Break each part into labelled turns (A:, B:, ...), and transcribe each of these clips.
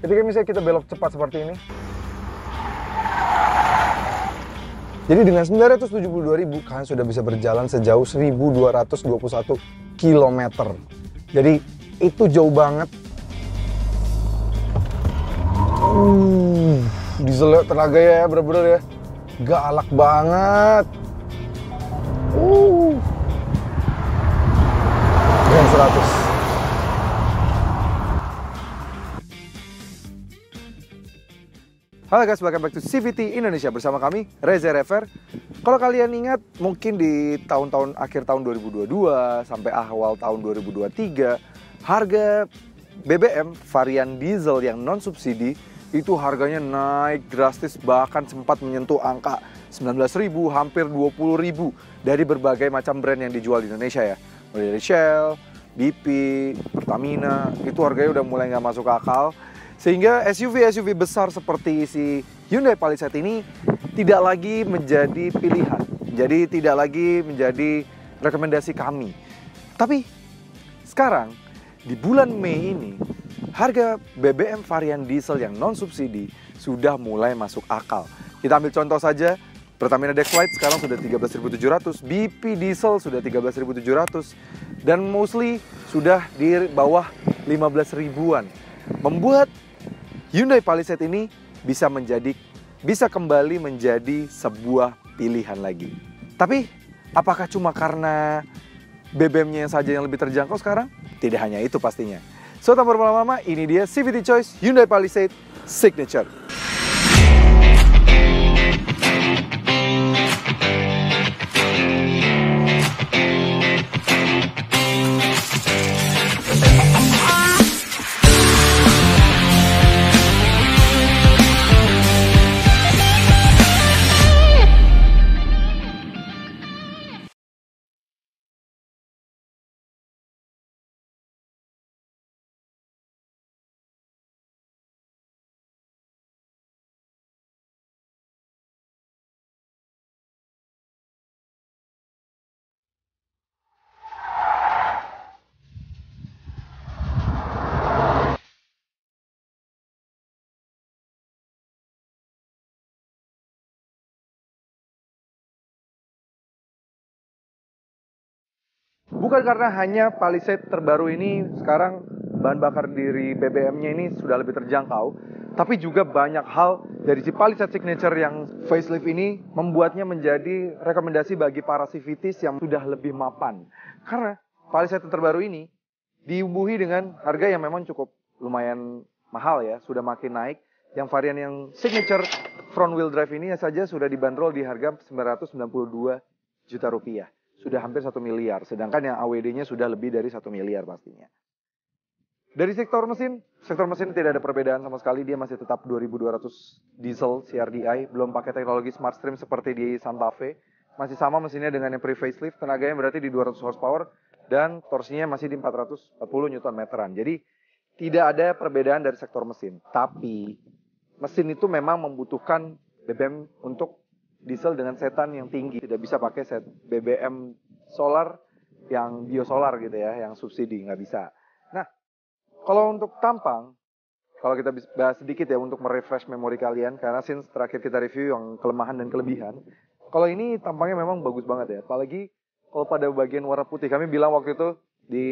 A: Ketika misalnya kita belok cepat seperti ini. Jadi dengan 972.000 kalian sudah bisa berjalan sejauh 1.221 km. Jadi itu jauh banget. Diesel tenaga ya bener-bener ya. Galak banget. Dengan 100. Halo guys, welcome back to CVT Indonesia bersama kami, Reza Rever. Kalau kalian ingat, mungkin di tahun-tahun akhir tahun 2022 sampai awal tahun 2023, harga BBM varian diesel yang non-subsidi itu harganya naik drastis, bahkan sempat menyentuh angka 19.000, hampir 20.000 dari berbagai macam brand yang dijual di Indonesia ya. Mulai dari Shell, BP, Pertamina, itu harganya udah mulai nggak masuk akal. Sehingga SUV besar seperti si Hyundai Palisade ini tidak lagi menjadi pilihan. Jadi tidak lagi menjadi rekomendasi kami. Tapi sekarang di bulan Mei ini harga BBM varian diesel yang non subsidi sudah mulai masuk akal. Kita ambil contoh saja, Pertamina Dex Lite sekarang sudah 13.700, BP diesel sudah 13.700 dan mostly sudah di bawah 15 ribuan. Membuat Hyundai Palisade ini bisa kembali menjadi sebuah pilihan lagi. Tapi apakah cuma karena BBM-nya saja yang lebih terjangkau sekarang? Tidak hanya itu pastinya. So, tanpa berlama-lama, ini dia CVT Choice Hyundai Palisade Signature. Bukan karena hanya Palisade terbaru ini sekarang bahan bakar dari BBM-nya ini sudah lebih terjangkau, tapi juga banyak hal dari si Palisade Signature yang facelift ini membuatnya menjadi rekomendasi bagi para CVTs yang sudah lebih mapan. Karena Palisade terbaru ini dibubuhi dengan harga yang memang cukup lumayan mahal ya, sudah makin naik. Yang varian yang Signature front wheel drive ini saja sudah dibanderol di harga 992 juta rupiah. Sudah hampir 1 miliar, sedangkan yang AWD-nya sudah lebih dari 1 miliar pastinya. Dari sektor mesin tidak ada perbedaan sama sekali, dia masih tetap 2200 diesel CRDI, belum pakai teknologi Smart Stream seperti di Santa Fe. Masih sama mesinnya dengan yang pre-facelift, tenaganya berarti di 200 horsepower, dan torsinya masih di 440 Nm. Jadi tidak ada perbedaan dari sektor mesin, tapi mesin itu memang membutuhkan BBM untuk diesel dengan setan yang tinggi, tidak bisa pakai set BBM solar yang biosolar gitu ya, yang subsidi, nggak bisa. Nah, kalau untuk tampang, kalau kita bahas sedikit ya untuk merefresh memori kalian, karena since terakhir kita review yang kelemahan dan kelebihan, kalau ini tampangnya memang bagus banget ya, apalagi kalau pada bagian warna putih. Kami bilang waktu itu di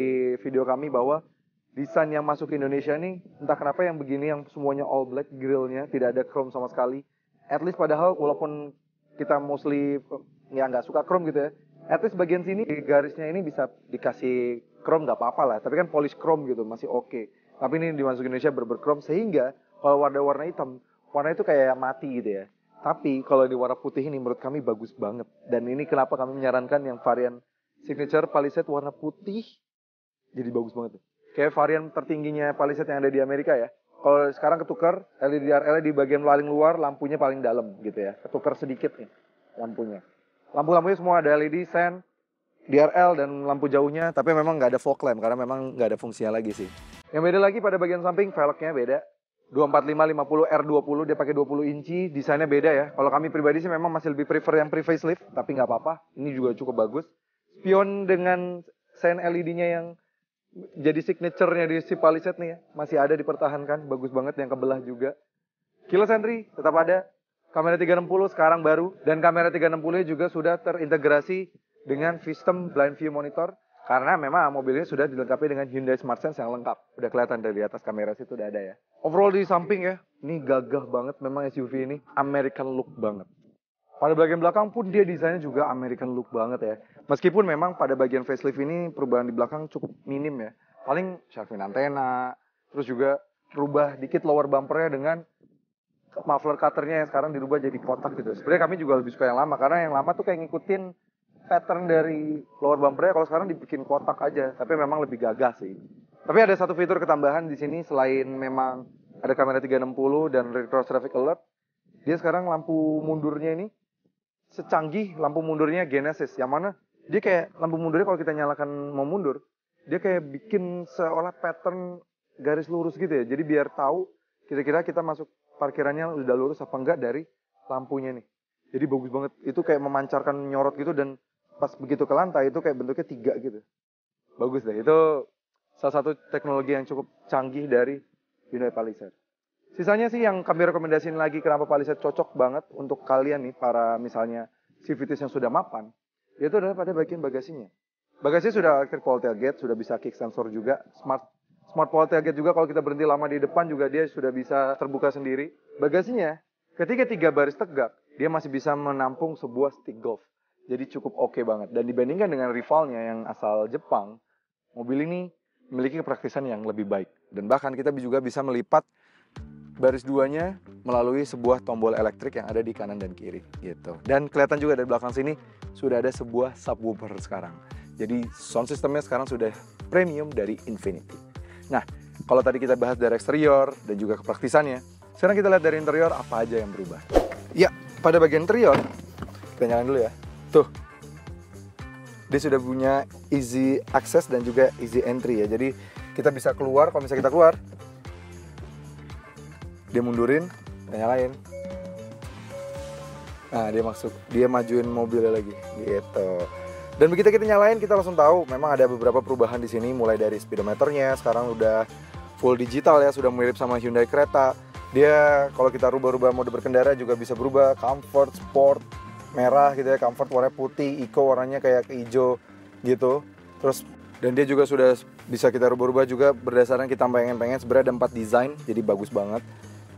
A: video kami bahwa desain yang masuk ke Indonesia ini, entah kenapa yang begini, yang semuanya all black, grillnya tidak ada chrome sama sekali. At least padahal walaupun kita mostly ya nggak suka chrome gitu ya, at least bagian sini garisnya ini bisa dikasih chrome nggak apa-apa lah, tapi kan polish chrome gitu masih oke. Tapi ini dimasukin Indonesia berchrome, sehingga kalau warna hitam, warna itu kayak mati gitu ya. Tapi kalau di warna putih ini menurut kami bagus banget, dan ini kenapa kami menyarankan yang varian Signature Palisade warna putih jadi bagus banget tuh. Kayak varian tertingginya Palisade yang ada di Amerika ya. Kalau sekarang ketukar LED DRL di bagian paling luar, lampunya paling dalam gitu ya. Ketukar sedikit nih lampunya. Lampu-lampunya semua ada LED, sen, DRL dan lampu jauhnya, tapi memang nggak ada fog lamp karena memang nggak ada fungsinya lagi sih. Yang beda lagi pada bagian samping, velgnya beda. 245 50 R20, dia pakai 20 inci, desainnya beda ya. Kalau kami pribadi sih memang masih lebih prefer yang pre-facelift, tapi nggak apa-apa. Ini juga cukup bagus. Spion dengan sen LED-nya yang jadi signature-nya di si Palisade nih ya. Masih ada dipertahankan, bagus banget yang kebelah juga. Keyless entry tetap ada. Kamera 360 sekarang baru. Dan kamera 360 juga sudah terintegrasi dengan sistem blind view monitor. Karena memang mobil ini sudah dilengkapi dengan Hyundai Smart Sense yang lengkap. Udah kelihatan dari atas kamera situ udah ada ya. Overall di samping ya, ini gagah banget memang SUV ini. American look banget. Pada bagian belakang pun dia desainnya juga American look banget ya. Meskipun memang pada bagian facelift ini perubahan di belakang cukup minim ya. Paling shark fin antena, terus juga rubah dikit lower bumpernya dengan muffler cutternya yang sekarang dirubah jadi kotak gitu. Sebenarnya kami juga lebih suka yang lama karena yang lama tuh kayak ngikutin pattern dari lower bumpernya, kalau sekarang dibikin kotak aja. Tapi memang lebih gagah sih. Tapi ada satu fitur ketambahan di sini selain memang ada kamera 360 dan rear traffic alert. Dia sekarang lampu mundurnya ini secanggih lampu mundurnya Genesis, yang mana dia kayak lampu mundurnya kalau kita nyalakan mau mundur, dia kayak bikin seolah pattern garis lurus gitu ya. Jadi biar tahu kira-kira kita masuk parkirannya udah lurus apa enggak dari lampunya nih. Jadi bagus banget. Itu kayak memancarkan nyorot gitu dan pas begitu ke lantai itu kayak bentuknya 3 gitu. Bagus deh. Itu salah satu teknologi yang cukup canggih dari Hyundai Palisade. Sisanya sih yang kami rekomendasiin lagi kenapa Palisade cocok banget untuk kalian nih para misalnya CVTs yang sudah mapan, itu adalah pada bagian bagasinya. Bagasinya sudah electric power tailgate, sudah bisa kick sensor juga, smart power tailgate juga kalau kita berhenti lama di depan juga dia sudah bisa terbuka sendiri. Bagasinya ketika 3 baris tegak, dia masih bisa menampung sebuah stick golf. Jadi cukup oke banget. Dan dibandingkan dengan rivalnya yang asal Jepang, mobil ini memiliki kepraktisan yang lebih baik. Dan bahkan kita juga bisa melipat baris 2-nya melalui sebuah tombol elektrik yang ada di kanan dan kiri gitu. Dan kelihatan juga dari belakang sini sudah ada sebuah subwoofer sekarang. Jadi sound systemnya sekarang sudah premium dari Infiniti. Nah, kalau tadi kita bahas dari eksterior dan juga kepraktisannya, sekarang kita lihat dari interior apa aja yang berubah. Ya, pada bagian interior kita nyalain dulu ya. Tuh. Dia sudah punya easy access dan juga easy entry ya. Jadi kita bisa keluar, kalau misalnya kita keluar, dia mundurin, kita nyalain. Nah, dia masuk, dia majuin mobilnya lagi, gitu. Dan begitu kita nyalain, kita langsung tahu memang ada beberapa perubahan di sini, mulai dari speedometernya, sekarang udah full digital ya, sudah mirip sama Hyundai Creta. Dia kalau kita rubah-rubah mode berkendara juga bisa berubah, comfort, sport, merah gitu ya, comfort warnanya putih, eco warnanya kayak ke hijau gitu. Terus dan dia juga sudah bisa kita rubah-rubah juga berdasarkan kita pengen sebenarnya ada 4 desain, jadi bagus banget.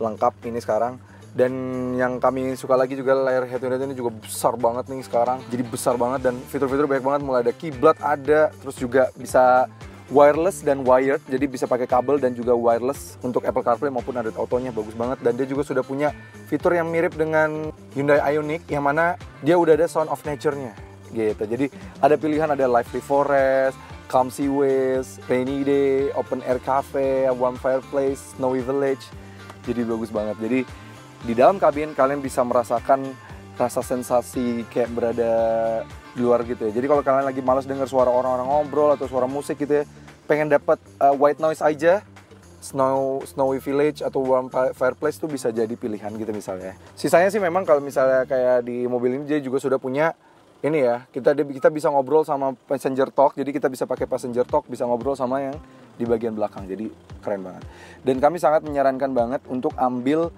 A: Lengkap ini sekarang. Dan yang kami suka lagi juga layar head unit ini juga besar banget nih sekarang, jadi besar banget dan fitur-fitur banyak banget, mulai ada kiblat ada, terus juga bisa wireless dan wired, jadi bisa pakai kabel dan juga wireless untuk Apple CarPlay maupun Android Auto-nya, bagus banget. Dan dia juga sudah punya fitur yang mirip dengan Hyundai Ioniq, yang mana dia udah ada sound of nature-nya gitu. Jadi ada pilihan, ada lively forest, calm seaways, rainy day, open air cafe, warm fireplace, snowy village. Jadi bagus banget. Jadi di dalam kabin kalian bisa merasakan rasa sensasi kayak berada di luar gitu ya. Jadi kalau kalian lagi malas dengar suara orang-orang ngobrol atau suara musik gitu ya, pengen dapat white noise aja, snowy village atau warm fireplace tuh bisa jadi pilihan gitu misalnya. Sisanya sih memang kalau misalnya kayak di mobil ini dia juga sudah punya ini ya, kita bisa ngobrol sama passenger talk. Jadi kita bisa pakai passenger talk, bisa ngobrol sama yang di bagian belakang. Jadi keren banget. Dan kami sangat menyarankan banget untuk ambil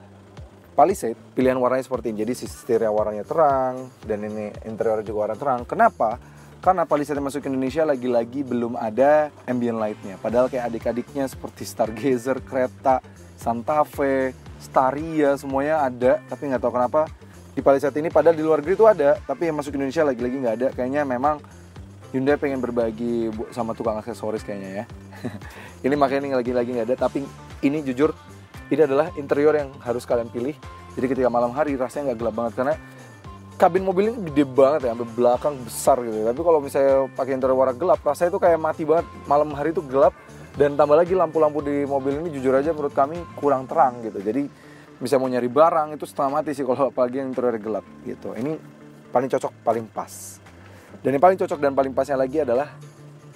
A: Palisade pilihan warnanya seperti ini. Jadi setirnya warnanya terang dan ini interior juga warna terang. Kenapa? Karena Palisade masuk ke Indonesia lagi-lagi belum ada ambient light-nya. Padahal kayak adik-adiknya seperti Stargazer, Creta, Santa Fe, Staria semuanya ada, tapi nggak tahu kenapa di Palisade ini padahal di luar negeri itu ada, tapi yang masuk ke Indonesia lagi-lagi nggak ada. Kayaknya memang Hyundai pengen berbagi sama tukang aksesoris kayaknya ya. Ini makanya ini lagi-lagi nggak ada, tapi ini jujur ini adalah interior yang harus kalian pilih. Jadi ketika malam hari rasanya nggak gelap banget karena kabin mobil ini gede banget ya, sampai belakang besar gitu. Tapi kalau misalnya pakai interior warna gelap, rasanya itu kayak mati banget. Malam hari itu gelap dan tambah lagi lampu-lampu di mobil ini jujur aja menurut kami kurang terang gitu. Jadi bisa mau nyari barang itu setengah mati sih kalau apalagi yang interior gelap gitu. Ini paling cocok, paling pas. Dan yang paling cocok dan paling pasnya lagi adalah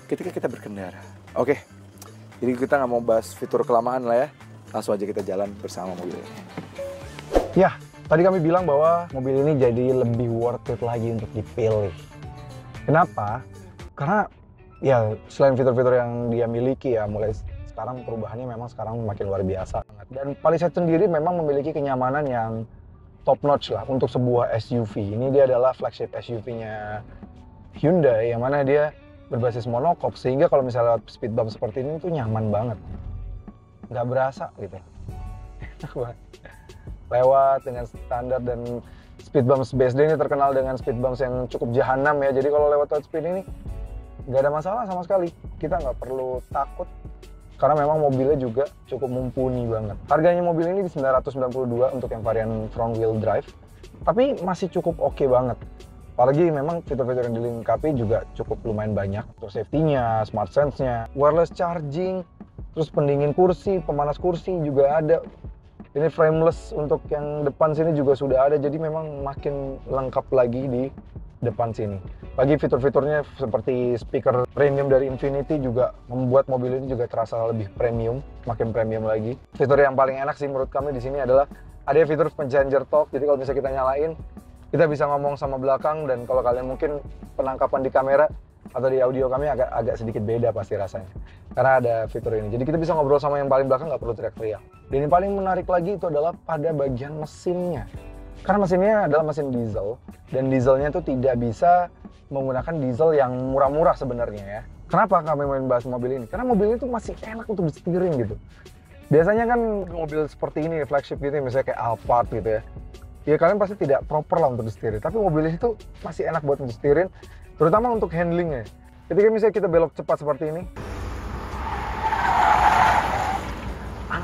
A: ketika kita berkendara. Oke, jadi kita nggak mau bahas fitur kelamaan lah ya. Langsung aja kita jalan bersama mobil ini.
B: Ya, tadi kami bilang bahwa mobil ini jadi lebih worth it lagi untuk dipilih. Kenapa? Karena ya selain fitur-fitur yang dia miliki ya, mulai sekarang perubahannya memang sekarang makin luar biasa. Dan Palisade sendiri memang memiliki kenyamanan yang top notch lah untuk sebuah SUV. Ini dia adalah flagship SUV-nya Hyundai yang mana dia berbasis monocoque, sehingga kalau misalnya speed bump seperti ini tuh nyaman banget, nggak berasa gitu. Enak banget lewat dengan standar, dan speed bumps BSD ini terkenal dengan speed bumps yang cukup jahanam ya. Jadi kalau lewat top speed ini nggak ada masalah sama sekali, kita nggak perlu takut karena memang mobilnya juga cukup mumpuni banget. Harganya mobil ini di 992 untuk yang varian front wheel drive, tapi masih cukup oke banget. Apalagi memang fitur-fitur yang dilengkapi juga cukup lumayan banyak. Untuk safety-nya, smart sense-nya, wireless charging, terus pendingin kursi, pemanas kursi juga ada. Ini frameless untuk yang depan sini juga sudah ada, jadi memang makin lengkap lagi di depan sini. Bagi fitur-fiturnya seperti speaker premium dari Infinity juga membuat mobil ini juga terasa lebih premium, makin premium lagi. Fitur yang paling enak sih menurut kami di sini adalah ada fitur Passenger Talk. Jadi kalau misalnya kita nyalain, kita bisa ngomong sama belakang, dan kalau kalian mungkin penangkapan di kamera atau di audio kami agak sedikit beda pasti rasanya. Karena ada fitur ini. Jadi kita bisa ngobrol sama yang paling belakang, nggak perlu teriak-teriak. Dan yang paling menarik lagi itu adalah pada bagian mesinnya. Karena mesinnya adalah mesin diesel, dan dieselnya itu tidak bisa menggunakan diesel yang murah-murah sebenarnya ya. Kenapa kami main bahas mobil ini? Karena mobil ini tuh masih enak untuk disetirin gitu. Biasanya kan mobil seperti ini, flagship gitu, misalnya kayak Alphard gitu ya. Ya kalian pasti tidak proper lah untuk disetirin. Tapi mobil ini tuh masih enak buat disetirin, terutama untuk handlingnya. Ketika misalnya kita belok cepat seperti ini,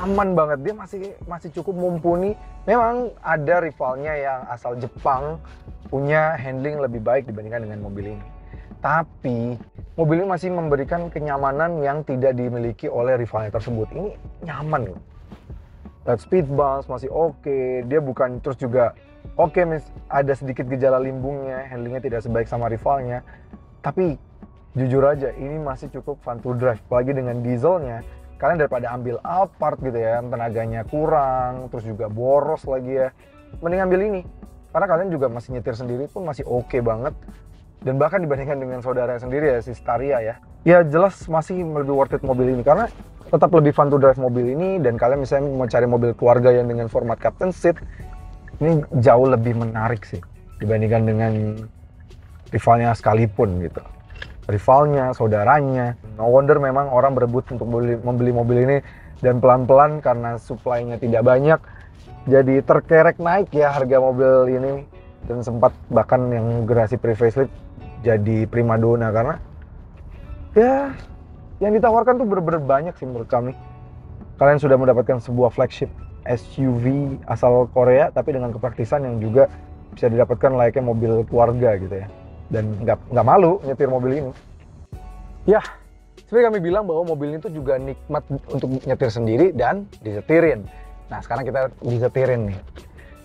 B: aman banget, dia masih cukup mumpuni. Memang ada rivalnya yang asal Jepang punya handling lebih baik dibandingkan dengan mobil ini, tapi mobil ini masih memberikan kenyamanan yang tidak dimiliki oleh rivalnya tersebut. Ini nyaman loh. Speed bumps masih oke, dia bukan, terus juga oke, ada sedikit gejala limbungnya, handlingnya tidak sebaik sama rivalnya, tapi jujur aja ini masih cukup fun to drive. Apalagi dengan dieselnya, kalian daripada ambil Alphard gitu ya, tenaganya kurang, terus juga boros lagi ya, mending ambil ini. Karena kalian juga masih nyetir sendiri pun masih oke banget. Dan bahkan dibandingkan dengan saudara sendiri ya, si Staria ya, ya jelas masih lebih worth it mobil ini. Karena tetap lebih fun to drive mobil ini, dan kalian misalnya mau cari mobil keluarga yang dengan format captain seat, ini jauh lebih menarik sih dibandingkan dengan rivalnya sekalipun gitu. Rivalnya, saudaranya. No wonder memang orang berebut untuk membeli mobil ini, dan pelan-pelan karena supply-nya tidak banyak, jadi terkerek naik ya harga mobil ini, dan sempat bahkan yang generasi pre-facelift jadi primadona karena ya yang ditawarkan tuh bener-bener banyak sih menurut kami. Kalian sudah mendapatkan sebuah flagship SUV asal Korea, tapi dengan kepraktisan yang juga bisa didapatkan layaknya mobil keluarga gitu ya. Dan nggak malu nyetir mobil ini. Ya, seperti kami bilang bahwa mobil ini tuh juga nikmat untuk nyetir sendiri dan disetirin. Nah, sekarang kita disetirin nih.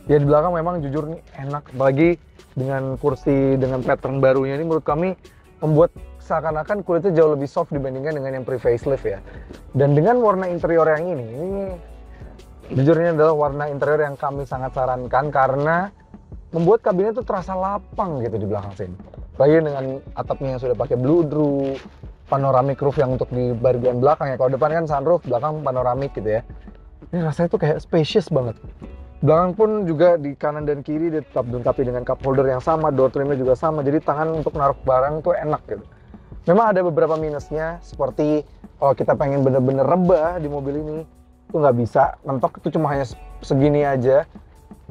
B: Ya di belakang memang jujur nih enak, apalagi dengan kursi dengan pattern barunya ini menurut kami membuat seakan-akan kulitnya jauh lebih soft dibandingkan dengan yang pre-facelift ya. Dan dengan warna interior yang ini jujurnya adalah warna interior yang kami sangat sarankan karena membuat kabinnya tuh terasa lapang gitu di belakang sini. Apalagi dengan atapnya yang sudah pakai bludru, panoramic roof yang untuk di bagian belakang ya. Kalau depan kan sunroof, belakang panoramic gitu ya. Ini rasanya tuh kayak spacious banget. Belakang pun juga di kanan dan kiri dia tetap dilengkapi dengan cup holder yang sama, door trimnya juga sama. Jadi tangan untuk naruh barang tuh enak gitu. Memang ada beberapa minusnya, seperti kalau kita pengen bener-bener rebah di mobil ini, tuh nggak bisa. Mentok itu cuma hanya segini aja.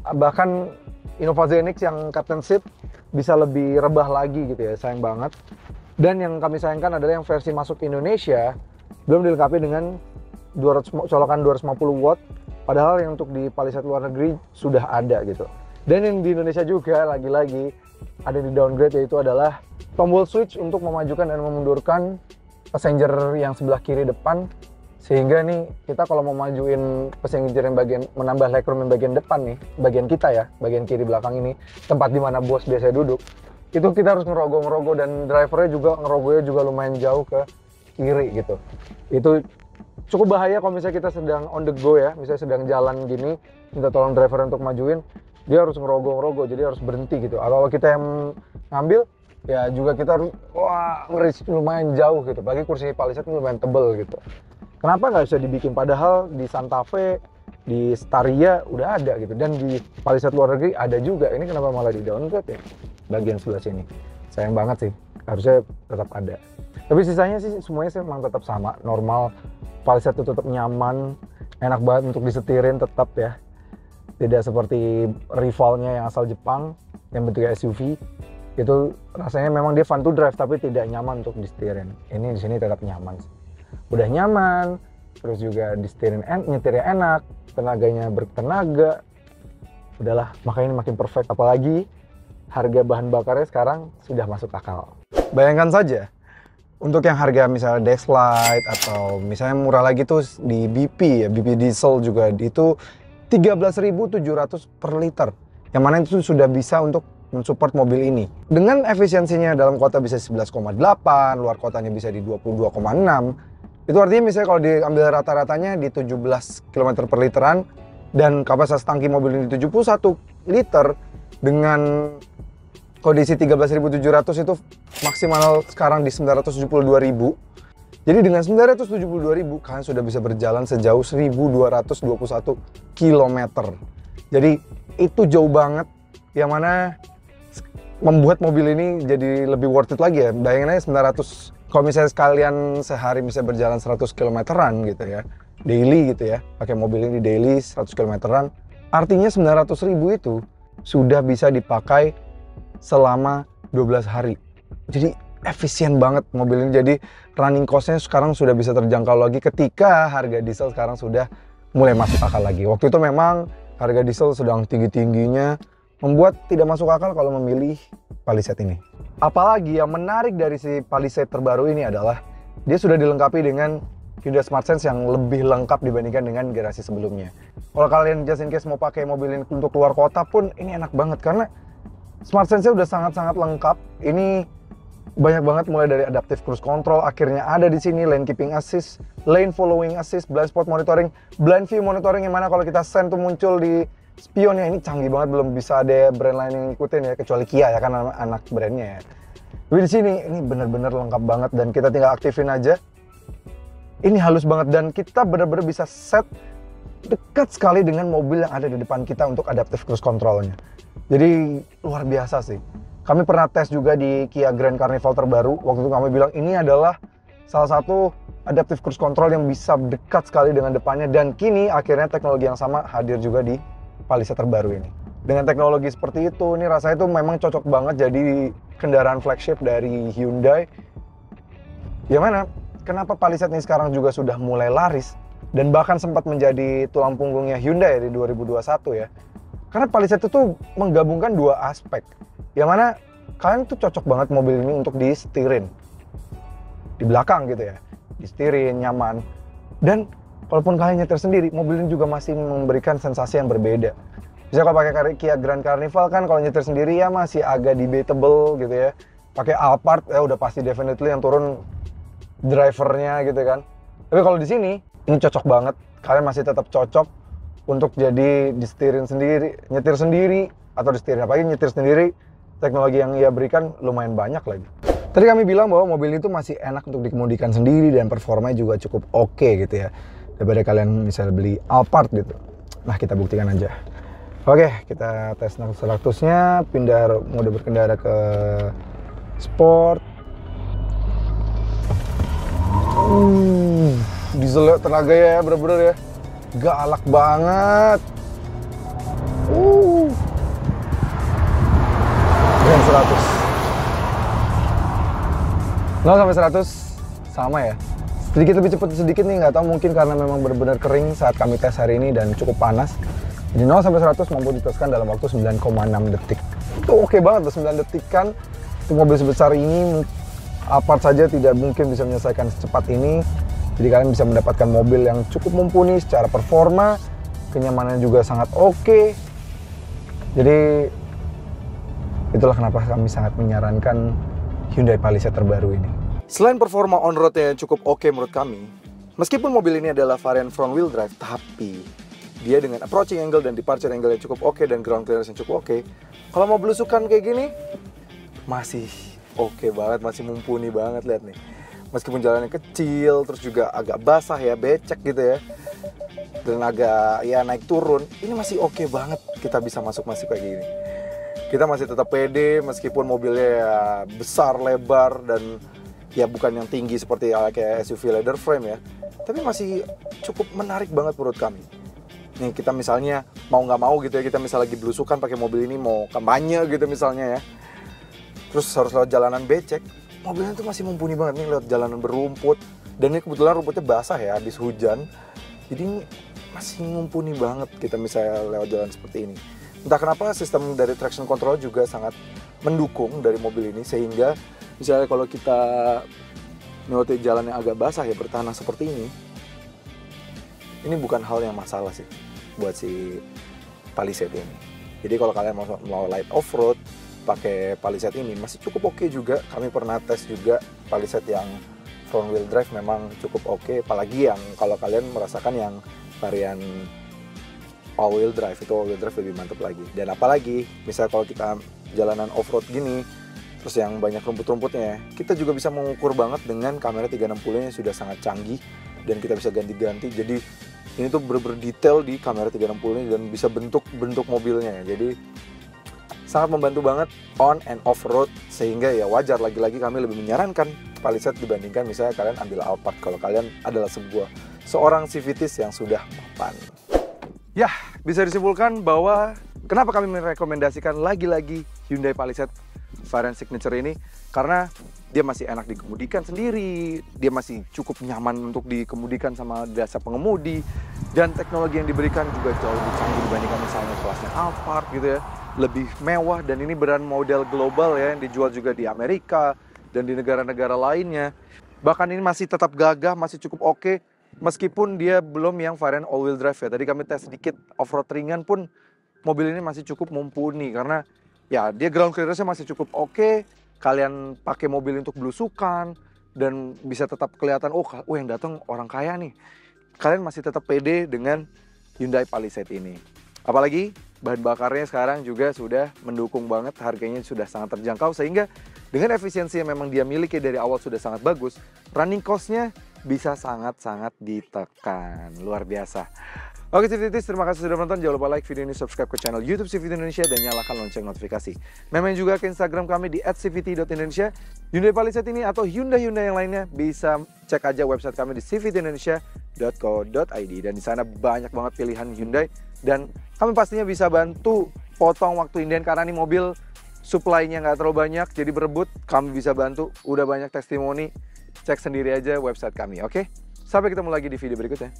B: Bahkan Innova Zenix yang captain seat bisa lebih rebah lagi gitu ya, sayang banget. Dan yang kami sayangkan adalah yang versi masuk Indonesia belum dilengkapi dengan colokan 250 watt, padahal yang untuk di Palisade luar negeri sudah ada gitu. Dan yang di Indonesia juga lagi-lagi ada di downgrade, yaitu adalah tombol switch untuk memajukan dan memundurkan passenger yang sebelah kiri depan. Sehingga nih kita kalau mau majuin passenger yang bagian, menambah legroom yang bagian depan nih, bagian kita ya, bagian kiri belakang ini, tempat dimana bos biasanya duduk, itu kita harus ngerogoh-ngerogoh, dan drivernya juga ngerogohnya juga lumayan jauh ke kiri gitu. Itu cukup bahaya kalau misalnya kita sedang on the go ya, misalnya sedang jalan gini, minta tolong driver untuk majuin, dia harus ngerogoh-ngerogoh, jadi harus berhenti gitu. Atau kalau kita yang ngambil, ya juga kita nge-reach lumayan jauh gitu. Apalagi kursi Palisade lumayan tebel gitu. Kenapa nggak bisa dibikin? Padahal di Santa Fe, di Staria udah ada gitu. Dan di Palisade luar negeri ada juga. Ini kenapa malah di downgrade ya? Bagian sebelah sini. Sayang banget sih. Harusnya tetap ada. Tapi sisanya sih semuanya sih memang tetap sama. Normal. Palisade itu tetap nyaman. Enak banget untuk disetirin tetap ya. Tidak seperti rivalnya yang asal Jepang. Yang bentuknya SUV. Itu rasanya memang dia fun to drive. Tapi tidak nyaman untuk disetirin. Ini di sini tetap nyaman sih. Udah nyaman. Terus juga disetirin nyetirnya enak. Tenaganya bertenaga. Udahlah, makanya ini makin perfect. Apalagi harga bahan bakarnya sekarang sudah masuk akal. Bayangkan saja, untuk yang harga misalnya Dexlite atau misalnya murah lagi tuh di BP ya, BP diesel juga itu 13.700 per liter. Yang mana itu sudah bisa untuk mensupport mobil ini. Dengan efisiensinya dalam kota bisa 11,8, luar kotanya bisa di 22,6. Itu artinya misalnya kalau diambil rata-ratanya di 17 km per literan dan kapasitas tangki mobil ini 71 liter dengan kondisi 13.700 itu maksimal sekarang di 972.000. Jadi dengan 972.000 kalian sudah bisa berjalan sejauh 1.221 km. Jadi itu jauh banget, yang mana membuat mobil ini jadi lebih worth it lagi ya. Bayangin aja 900, kalau misalnya sekalian sehari bisa berjalan 100 kilometeran gitu ya, daily gitu ya, pakai mobil ini daily 100 kilometeran, artinya 900.000 itu sudah bisa dipakai selama 12 hari. Jadi efisien banget mobil ini. Jadi running cost-nya sekarang sudah bisa terjangkau lagi ketika harga diesel sekarang sudah mulai masuk akal lagi. Waktu itu memang harga diesel sedang tinggi-tingginya, membuat tidak masuk akal kalau memilih Palisade ini. Apalagi yang menarik dari si Palisade terbaru ini adalah dia sudah dilengkapi dengan Hyundai SmartSense yang lebih lengkap dibandingkan dengan generasi sebelumnya. Kalau kalian just in case mau pakai mobil ini untuk keluar kota pun ini enak banget karena SmartSense-nya udah sangat-sangat lengkap. Ini banyak banget mulai dari adaptive cruise control, akhirnya ada di sini lane keeping assist, lane following assist, blind spot monitoring, blind view monitoring, yang mana kalau kita send tuh muncul di spionnya. Ini canggih banget, belum bisa ada brand lain yang ngikutin ya, kecuali Kia ya kan anak brandnya ya. Tapi di sini ini bener-bener lengkap banget dan kita tinggal aktifin aja. Ini halus banget dan kita bener-bener bisa set dekat sekali dengan mobil yang ada di depan kita untuk adaptive cruise controlnya. Jadi luar biasa sih. Kami pernah tes juga di Kia Grand Carnival terbaru. Waktu itu kami bilang ini adalah salah satu adaptive cruise control yang bisa dekat sekali dengan depannya. Dan kini akhirnya teknologi yang sama hadir juga di Palisade terbaru ini. Dengan teknologi seperti itu, ini rasanya itu memang cocok banget jadi kendaraan flagship dari Hyundai. Yang mana, kenapa Palisade ini sekarang juga sudah mulai laris dan bahkan sempat menjadi tulang punggungnya Hyundai di 2021 ya. Karena Palisade itu menggabungkan dua aspek. Yang mana kalian tuh cocok banget mobil ini untuk disetirin. Di belakang gitu ya. Disetirin, nyaman. Dan walaupun kalian nyetir sendiri, mobil ini juga masih memberikan sensasi yang berbeda. Bisa kalau pakai Kia Grand Carnival kan kalau nyetir sendiri ya masih agak debatable gitu ya. Pakai Alphard ya udah pasti definitely yang turun drivernya gitu kan. Tapi kalau di sini ini cocok banget. Kalian masih tetap cocok untuk jadi disetirin sendiri, nyetir sendiri atau disetirin apalagi nyetir sendiri. Teknologi yang ia berikan lumayan banyak lagi. Tadi kami bilang bahwa mobil itu masih enak untuk dikemudikan sendiri dan performanya juga cukup oke gitu ya. Daripada kalian misalnya beli Alphard gitu. Nah kita buktikan aja. Oke, kita tes 100-nya, pindah mode berkendara ke Sport. Diesel tenaga ya bener-bener ya. Galak banget. Dan 100. 0 sampai 100 sama ya. Sedikit lebih cepat sedikit nih, nggak tahu mungkin karena memang benar-benar kering saat kami tes hari ini dan cukup panas. Jadi 0 sampai 100 mampu diteskan dalam waktu 9,6 detik. Itu oke banget, 9 detik kan. Untuk mobil sebesar ini Alphard saja tidak mungkin bisa menyelesaikan secepat ini. Jadi kalian bisa mendapatkan mobil yang cukup mumpuni secara performa, kenyamanan juga sangat oke. Jadi itulah kenapa kami sangat menyarankan Hyundai Palisade terbaru ini. Selain performa on-roadnya yang cukup oke menurut kami, meskipun mobil ini adalah varian front wheel drive, tapi dia dengan approaching angle dan departure angle yang cukup oke dan ground clearance yang cukup oke, kalau mau belusukan kayak gini, masih oke banget, masih mumpuni banget, lihat nih. Meskipun jalannya kecil, terus juga agak basah ya, becek gitu ya, dan agak ya naik turun, ini masih oke banget kita bisa masuk kayak gini. Kita masih tetap pede meskipun mobilnya ya besar, lebar, dan ya bukan yang tinggi seperti kayak SUV leather frame ya, tapi masih cukup menarik banget menurut kami. Nih kita misalnya mau nggak mau gitu ya, kita misalnya lagi belusukan pakai mobil ini, mau kampanye gitu misalnya ya, terus harus lewat jalanan becek, mobilnya tuh masih mumpuni banget nih, lewat jalanan berumput, dan ini kebetulan rumputnya basah ya, habis hujan, jadi ini masih mumpuni banget kita misalnya lewat jalan seperti ini. Entah kenapa sistem dari traction control juga sangat mendukung dari mobil ini, sehingga misalnya kalau kita melewati jalan yang agak basah ya, bertanah seperti ini bukan hal yang masalah sih buat si Palisade ini. Jadi kalau kalian mau light off-road pakai Palisade ini masih cukup oke juga. Kami pernah tes juga Palisade yang front wheel drive, memang cukup oke. Apalagi yang kalau kalian merasakan yang varian all wheel drive, itu all wheel drive lebih mantap lagi. Dan apalagi misalnya kalau kita jalanan off-road gini, terus yang banyak rumput-rumputnya, kita juga bisa mengukur banget dengan kamera 360 yang sudah sangat canggih, dan kita bisa ganti-ganti. Jadi ini tuh bener-bener detail di kamera 360 ini, dan bisa bentuk mobilnya. Jadi sangat membantu banget on and off road, sehingga ya wajar lagi-lagi kami lebih menyarankan Palisade dibandingkan misalnya kalian ambil Alphard kalau kalian adalah seorang civitis yang sudah mapan. Ya, bisa disimpulkan bahwa kenapa kami merekomendasikan lagi-lagi Hyundai Palisade variant signature ini, karena dia masih enak dikemudikan sendiri, dia masih cukup nyaman untuk dikemudikan sama jasa pengemudi, dan teknologi yang diberikan juga jauh lebih canggih dibandingkan misalnya kelasnya Alphard gitu ya, lebih mewah, dan ini brand model global ya, yang dijual juga di Amerika dan di negara-negara lainnya. Bahkan ini masih tetap gagah, masih cukup oke, meskipun dia belum yang varian all wheel drive ya. Tadi kami tes sedikit off-road ringan pun mobil ini masih cukup mumpuni, karena ya dia ground clearance-nya masih cukup oke. Kalian pakai mobil untuk belusukan dan bisa tetap kelihatan, oh yang datang orang kaya nih. Kalian masih tetap pede dengan Hyundai Palisade ini. Apalagi bahan bakarnya sekarang juga sudah mendukung banget, harganya sudah sangat terjangkau, sehingga dengan efisiensi yang memang dia miliki dari awal sudah sangat bagus, running cost-nya bisa sangat-sangat ditekan. Luar biasa. Oke Civitis, terima kasih sudah menonton. Jangan lupa like video ini, subscribe ke channel YouTube CVT Indonesia, dan nyalakan lonceng notifikasi. Memang juga ke Instagram kami di @cvt.indonesia. Hyundai Palisade ini atau Hyundai yang lainnya bisa cek aja website kami di cvtindonesia.co.id, dan di sana banyak banget pilihan Hyundai, dan kami pastinya bisa bantu potong waktu inden karena ini mobil supply-nya nggak terlalu banyak, jadi berebut. Kami bisa bantu, udah banyak testimoni. Cek sendiri aja website kami, oke? Sampai ketemu lagi di video berikutnya.